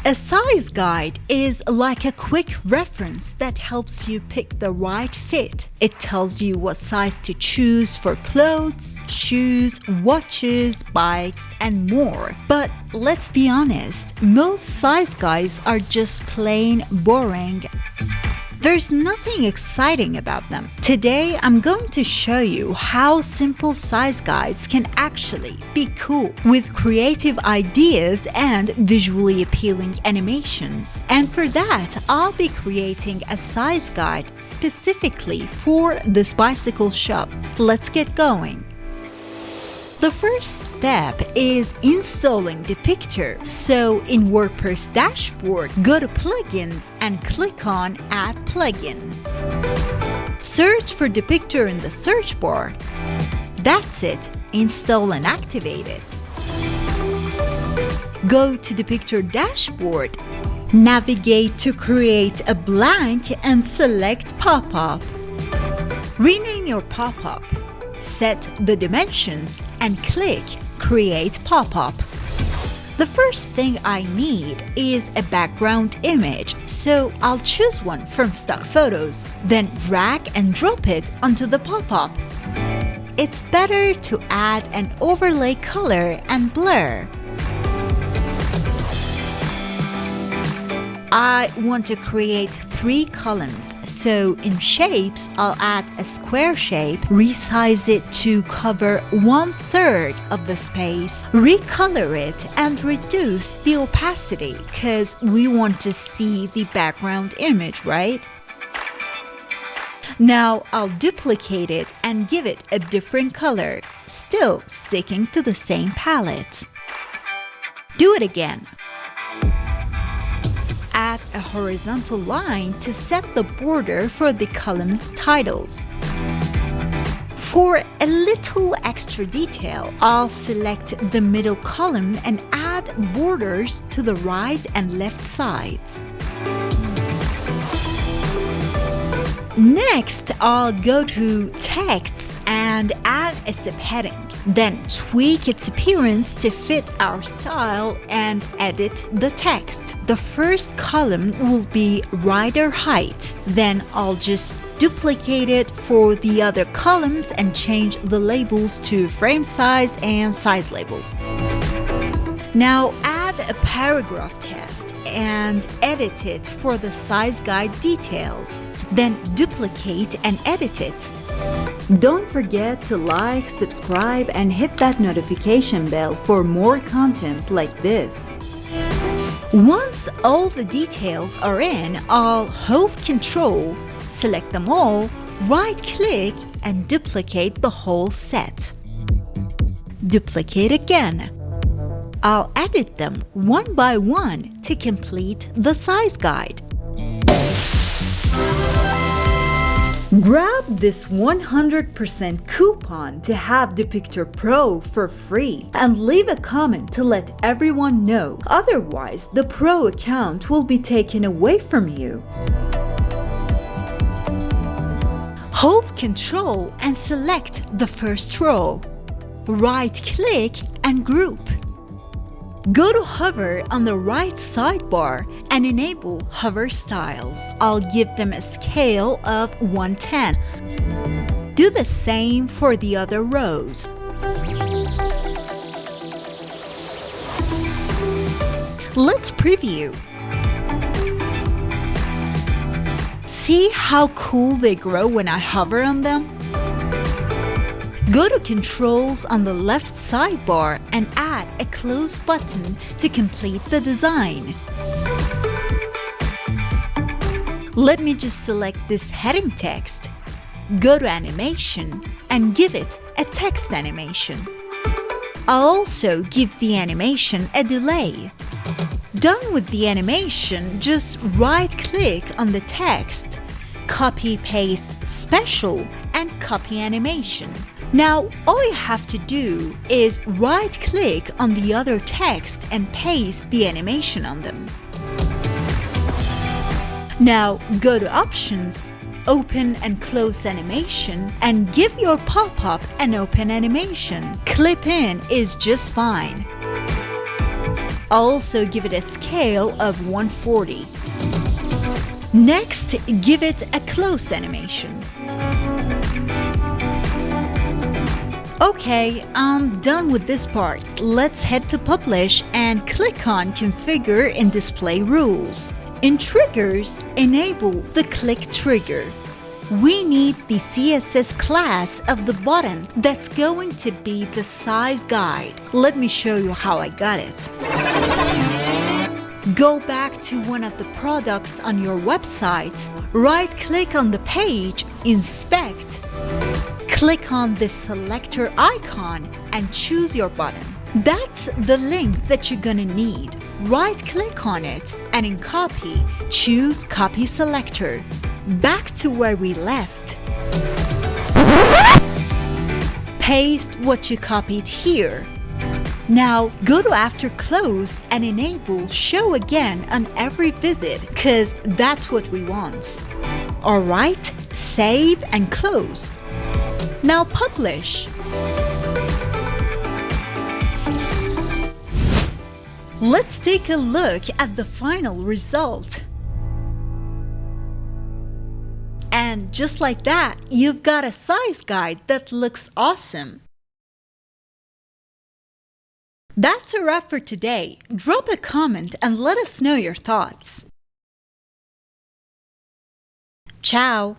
A size guide is like a quick reference that helps you pick the right fit. It tells you what size to choose for clothes, shoes, watches, bikes, and more. But let's be honest, most size guides are just plain boring. There's nothing exciting about them. Today, I'm going to show you how simple size guides can actually be cool with creative ideas and visually appealing animations. And for that, I'll be creating a size guide specifically for this bicycle shop. Let's get going. The first step is installing Depicter. So in WordPress dashboard, go to Plugins and click on Add Plugin. Search for Depicter in the search bar. That's it. Install and activate it. Go to Depicter dashboard. Navigate to create a blank and select Popup. Rename your Popup. Set the dimensions and click Create Popup. The first thing I need is a background image, so I'll choose one from stock photos, then drag and drop it onto the pop-up. It's better to add an overlay color and blur. I want to create 3 columns, so in shapes, I'll add a square shape, resize it to cover 1/3 of the space, recolor it, and reduce the opacity because we want to see the background image, right? Now I'll duplicate it and give it a different color, still sticking to the same palette. Do it again. Add a horizontal line to set the border for the column's titles. For a little extra detail, I'll select the middle column and add borders to the right and left sides. Next, I'll go to Texts and add a subheading. Then tweak its appearance to fit our style and edit the text. The first column will be rider height. Then I'll just duplicate it for the other columns and change the labels to frame size and size label. Now add a paragraph text and edit it for the size guide details. Then duplicate and edit it. Don't forget to like, subscribe, and hit that notification bell for more content like this. Once all the details are in, I'll hold Ctrl, select them all, right-click, and duplicate the whole set. Duplicate again. I'll edit them one by one to complete the size guide. Grab this 100% coupon to have Depicter Pro for free and leave a comment to let everyone know. Otherwise, the Pro account will be taken away from you. Hold Ctrl and select the first row. Right-click and group. Go to hover on the right sidebar and enable hover styles. I'll give them a scale of 110. Do the same for the other rows. Let's preview. See how cool they grow when I hover on them? Go to Controls on the left sidebar and add a close button to complete the design. Let me just select this heading text. Go to Animation and give it a text animation. I'll also give the animation a delay. Done with the animation, just right-click on the text, copy-paste Special, and copy animation. Now, all you have to do is right-click on the other text and paste the animation on them. Now, go to Options, Open and Close Animation, and give your pop-up an open animation. Clip in is just fine. Also give it a scale of 140. Next, give it a close animation. Okay, I'm done with this part. Let's head to Publish and click on Configure and Display Rules. In Triggers, enable the click trigger. We need the CSS class of the button that's going to be the size guide. Let me show you how I got it. Go back to one of the products on your website, right-click on the page, Inspect, click on the Selector icon and choose your button. That's the link that you're gonna need. Right-click on it and in Copy, choose Copy Selector. Back to where we left. Paste what you copied here. Now go to After Close and enable Show Again on every visit, because that's what we want. Alright, save and close. Now publish. Let's take a look at the final result. And just like that, you've got a size guide that looks awesome. That's a wrap for today. Drop a comment and let us know your thoughts. Ciao!